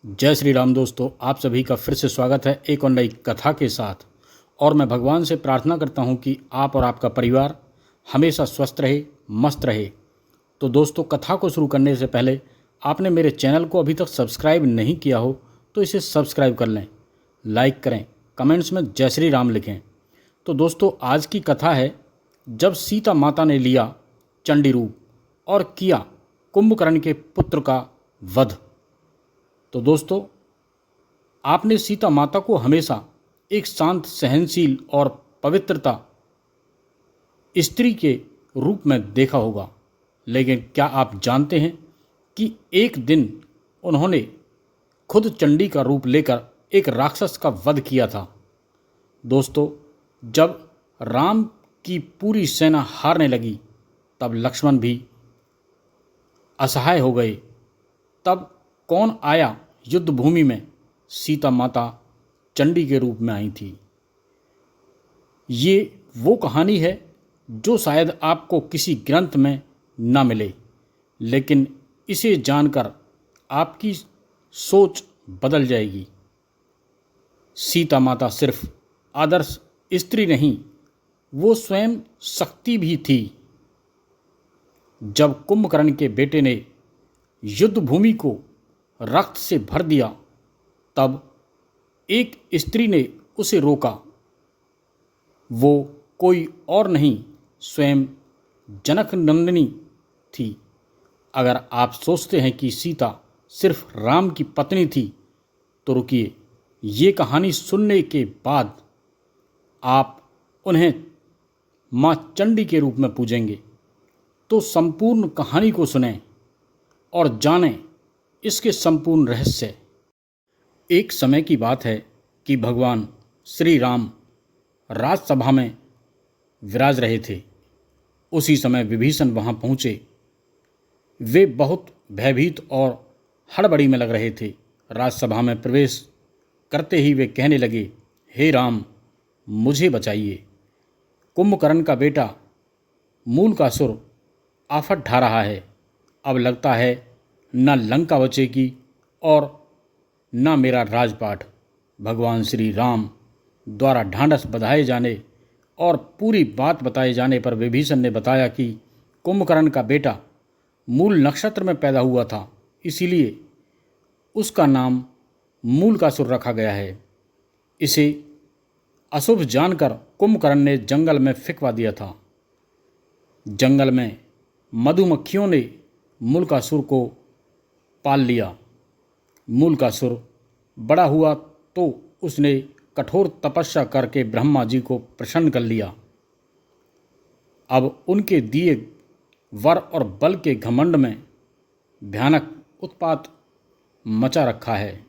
जय श्री राम दोस्तों, आप सभी का फिर से स्वागत है एक और नई कथा के साथ। और मैं भगवान से प्रार्थना करता हूं कि आप और आपका परिवार हमेशा स्वस्थ रहे, मस्त रहे। तो दोस्तों, कथा को शुरू करने से पहले आपने मेरे चैनल को अभी तक सब्सक्राइब नहीं किया हो तो इसे सब्सक्राइब कर लें, लाइक करें, कमेंट्स में जय श्री राम लिखें। तो दोस्तों, आज की कथा है जब सीता माता ने लिया चंडी रूप और किया कुंभकर्ण के पुत्र का वध। तो दोस्तों, आपने सीता माता को हमेशा एक शांत, सहनशील और पवित्रता स्त्री के रूप में देखा होगा, लेकिन क्या आप जानते हैं कि एक दिन उन्होंने खुद चंडी का रूप लेकर एक राक्षस का वध किया था। दोस्तों, जब राम की पूरी सेना हारने लगी तब लक्ष्मण भी असहाय हो गए। तब कौन आया युद्ध भूमि में? सीता माता चंडी के रूप में आई थी। ये वो कहानी है जो शायद आपको किसी ग्रंथ में ना मिले, लेकिन इसे जानकर आपकी सोच बदल जाएगी। सीता माता सिर्फ आदर्श स्त्री नहीं, वो स्वयं शक्ति भी थी। जब कुंभकर्ण के बेटे ने युद्ध भूमि को रक्त से भर दिया तब एक स्त्री ने उसे रोका। वो कोई और नहीं, स्वयं जनक नंदिनी थी। अगर आप सोचते हैं कि सीता सिर्फ राम की पत्नी थी तो रुकिए, ये कहानी सुनने के बाद आप उन्हें माँ चंडी के रूप में पूजेंगे। तो संपूर्ण कहानी को सुनें और जानें इसके संपूर्ण रहस्य। एक समय की बात है कि भगवान श्री राम राजसभा में विराज रहे थे। उसी समय विभीषण वहां पहुंचे। वे बहुत भयभीत और हड़बड़ी में लग रहे थे। राजसभा में प्रवेश करते ही वे कहने लगे, हे राम, मुझे बचाइए। कुंभकर्ण का बेटा मूलकासुर आफत ढा रहा है। अब लगता है न लंका बचेगी और न मेरा राजपाट। भगवान श्री राम द्वारा ढांढस बंधाए जाने और पूरी बात बताए जाने पर विभीषण ने बताया कि कुंभकर्ण का बेटा मूल नक्षत्र में पैदा हुआ था, इसीलिए उसका नाम मूलकासुर रखा गया है। इसे अशुभ जानकर कुंभकर्ण ने जंगल में फेंकवा दिया था। जंगल में मधुमक्खियों ने मूलकासुर को पाल लिया। मूलकासुर बड़ा हुआ तो उसने कठोर तपस्या करके ब्रह्मा जी को प्रसन्न कर लिया। अब उनके दिए वर और बल के घमंड में भयानक उत्पात मचा रखा है।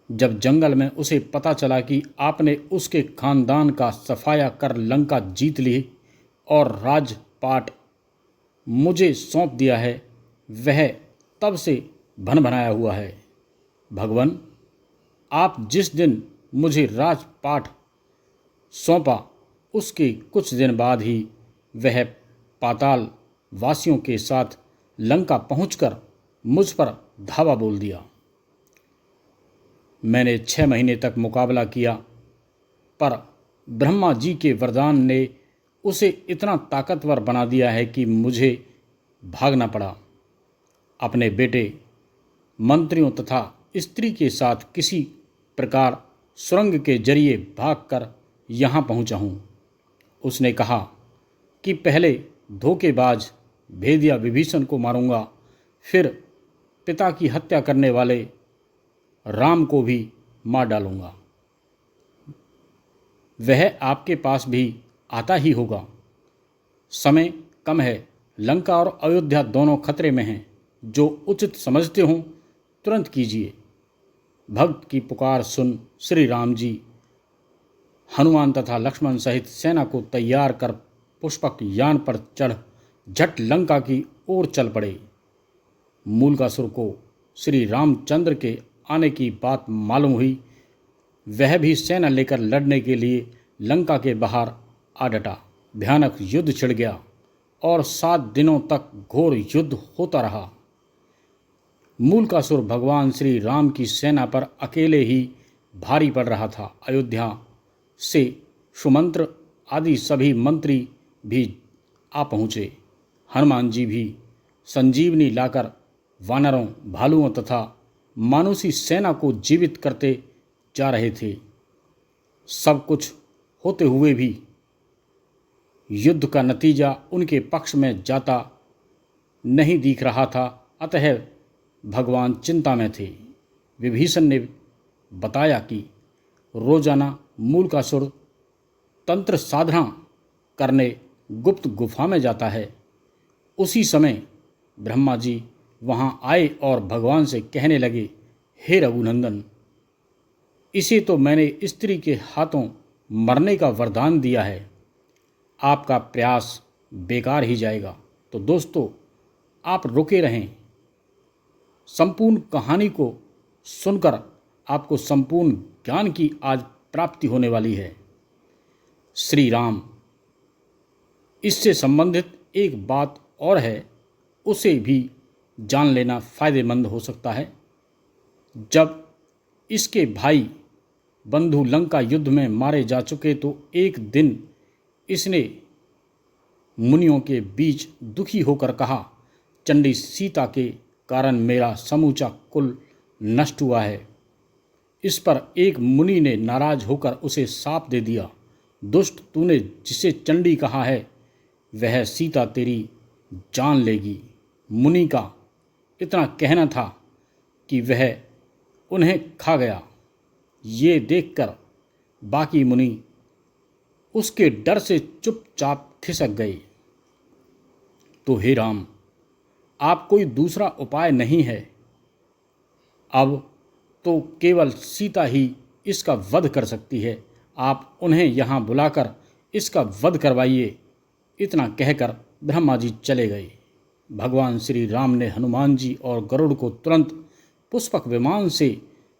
जब जंगल में उसे पता चला कि आपने उसके खानदान का सफाया कर लंका जीत ली और राजपाट मुझे सौंप दिया है, वह तब से भन भनाया हुआ है। भगवान, आप जिस दिन मुझे राजपाट सौंपा उसके कुछ दिन बाद ही वह पाताल वासियों के साथ लंका पहुंचकर मुझ पर धावा बोल दिया। मैंने 6 महीने तक मुकाबला किया, पर ब्रह्मा जी के वरदान ने उसे इतना ताकतवर बना दिया है कि मुझे भागना पड़ा। अपने बेटे, मंत्रियों तथा स्त्री के साथ किसी प्रकार सुरंग के जरिए भागकर यहाँ पहुँचा हूँ। उसने कहा कि पहले धोखेबाज भेदिया विभीषण को मारूंगा, फिर पिता की हत्या करने वाले राम को भी मार डालूंगा। वह आपके पास भी आता ही होगा। समय कम है, लंका और अयोध्या दोनों खतरे में हैं। जो उचित समझते हों तुरंत कीजिए। भक्त की पुकार सुन श्री राम जी हनुमान तथा लक्ष्मण सहित सेना को तैयार कर पुष्पक यान पर चढ़ झट लंका की ओर चल पड़े। मूलकासुर को श्री रामचंद्र के आने की बात मालूम हुई। वह भी सेना लेकर लड़ने के लिए लंका के बाहर आ डटा। भयानक युद्ध छिड़ गया और 7 दिनों तक घोर युद्ध होता रहा। मूलकासुर भगवान श्री राम की सेना पर अकेले ही भारी पड़ रहा था। अयोध्या से सुमंत्र आदि सभी मंत्री भी आ पहुँचे। हनुमान जी भी संजीवनी लाकर वानरों, भालुओं तथा मानुषी सेना को जीवित करते जा रहे थे। सब कुछ होते हुए भी युद्ध का नतीजा उनके पक्ष में जाता नहीं दिख रहा था, अतः भगवान चिंता में थे। विभीषण ने बताया कि रोजाना मूलकासुर तंत्र साधना करने गुप्त गुफा में जाता है। उसी समय ब्रह्मा जी वहां आए और भगवान से कहने लगे, हे रघुनंदन, इसे तो मैंने स्त्री के हाथों मरने का वरदान दिया है, आपका प्रयास बेकार ही जाएगा। तो दोस्तों, आप रुके रहें। संपूर्ण कहानी को सुनकर आपको संपूर्ण ज्ञान की आज प्राप्ति होने वाली है। श्री राम, इससे संबंधित एक बात और है, उसे भी जान लेना फायदेमंद हो सकता है। जब इसके भाई बंधु लंका युद्ध में मारे जा चुके तो एक दिन इसने मुनियों के बीच दुखी होकर कहा, चंडी सीता के कारण मेरा समूचा कुल नष्ट हुआ है। इस पर एक मुनि ने नाराज होकर उसे शाप दे दिया, दुष्ट, तूने जिसे चंडी कहा है वह सीता तेरी जान लेगी। मुनि का इतना कहना था कि वह उन्हें खा गया। ये देखकर बाकी मुनि उसके डर से चुपचाप खिसक गए। तो हे राम, आप कोई दूसरा उपाय नहीं है, अब तो केवल सीता ही इसका वध कर सकती है। आप उन्हें यहाँ बुलाकर इसका वध करवाइए। इतना कहकर ब्रह्मा जी चले गए। भगवान श्री राम ने हनुमान जी और गरुड़ को तुरंत पुष्पक विमान से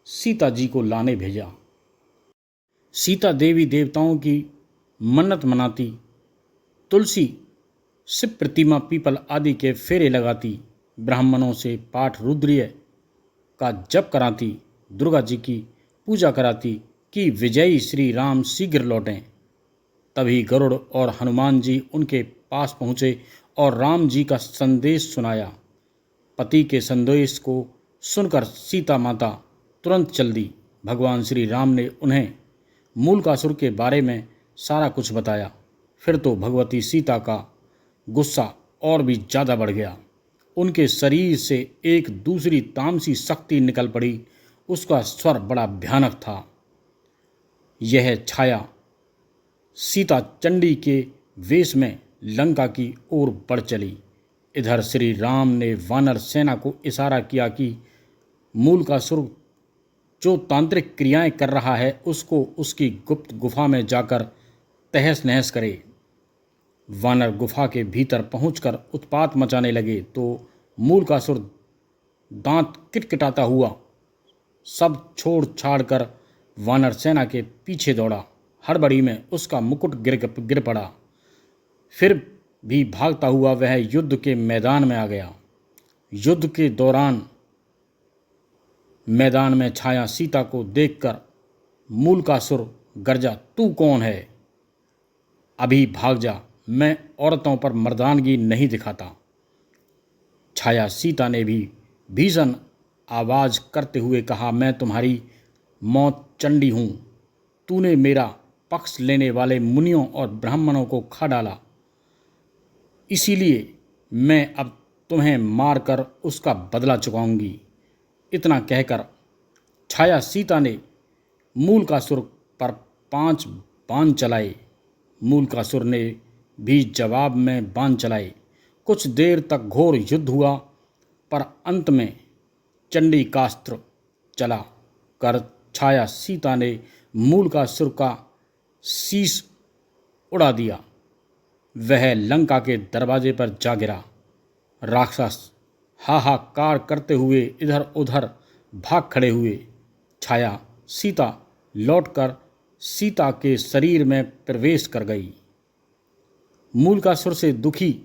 सीता जी को लाने भेजा। सीता देवी देवताओं की मन्नत मनाती, तुलसी, शिव प्रतिमा, पीपल आदि के फेरे लगाती, ब्राह्मणों से पाठ रुद्रीय का जप कराती, दुर्गा जी की पूजा कराती कि विजयी श्री राम शीघ्र लौटें। तभी गरुड़ और हनुमान जी उनके पास पहुँचे और राम जी का संदेश सुनाया। पति के संदेश को सुनकर सीता माता तुरंत चल दी। भगवान श्री राम ने उन्हें मूलकासुर के बारे में सारा कुछ बताया। फिर तो भगवती सीता का गुस्सा और भी ज़्यादा बढ़ गया। उनके शरीर से एक दूसरी तामसी शक्ति निकल पड़ी। उसका स्वर बड़ा भयानक था। यह छाया सीता चंडी के वेश में लंका की ओर बढ़ चली। इधर श्री राम ने वानर सेना को इशारा किया कि मूलकासुर जो तांत्रिक क्रियाएं कर रहा है उसको उसकी गुप्त गुफा में जाकर तहस नहस करे। वानर गुफा के भीतर पहुंचकर उत्पात मचाने लगे तो मूलकासुर दांत किटकिटाता हुआ सब छोड़ छाड़ कर वानर सेना के पीछे दौड़ा। हड़बड़ी में उसका मुकुट गिर पड़ा। फिर भी भागता हुआ वह युद्ध के मैदान में आ गया। युद्ध के दौरान मैदान में छाया सीता को देखकर मूलकासुर गरजा, तू कौन है? अभी भाग जा, मैं औरतों पर मर्दानगी नहीं दिखाता। छाया सीता ने भी भीषण आवाज करते हुए कहा, मैं तुम्हारी मौत चंडी हूँ। तूने मेरा पक्ष लेने वाले मुनियों और ब्राह्मणों को खा डाला, इसीलिए मैं अब तुम्हें मारकर उसका बदला चुकाऊंगी। इतना कहकर छाया सीता ने मूलकासुर पर 5 बाण चलाए। मूलकासुर ने भी जवाब में बाण चलाए। कुछ देर तक घोर युद्ध हुआ, पर अंत में चंडी कास्त्र चला कर छाया सीता ने मूलकासुर का शीश उड़ा दिया। वह लंका के दरवाजे पर जा गिरा। राक्षस हाहाकार करते हुए इधर उधर भाग खड़े हुए। छाया सीता लौटकर सीता के शरीर में प्रवेश कर गई। मूलकासुर से दुखी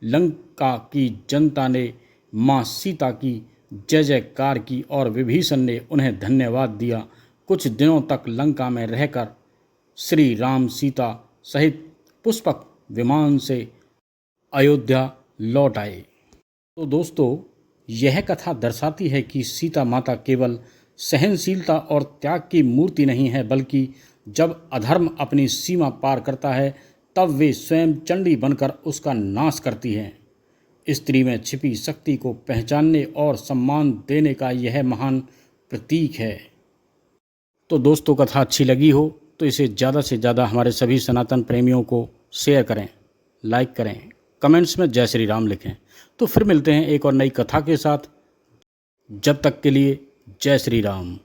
लंका की जनता ने मां सीता की जय जयकार की और विभीषण ने उन्हें धन्यवाद दिया। कुछ दिनों तक लंका में रहकर श्री राम सीता सहित पुष्पक विमान से अयोध्या लौट आए। तो दोस्तों, यह कथा दर्शाती है कि सीता माता केवल सहनशीलता और त्याग की मूर्ति नहीं है, बल्कि जब अधर्म अपनी सीमा पार करता है तब वे स्वयं चंडी बनकर उसका नाश करती हैं। स्त्री में छिपी शक्ति को पहचानने और सम्मान देने का यह महान प्रतीक है। तो दोस्तों, कथा अच्छी लगी हो तो इसे ज़्यादा से ज़्यादा हमारे सभी सनातन प्रेमियों को शेयर करें, लाइक करें, कमेंट्स में जय श्री राम लिखें। तो फिर मिलते हैं एक और नई कथा के साथ। जब तक के लिए जय श्री राम।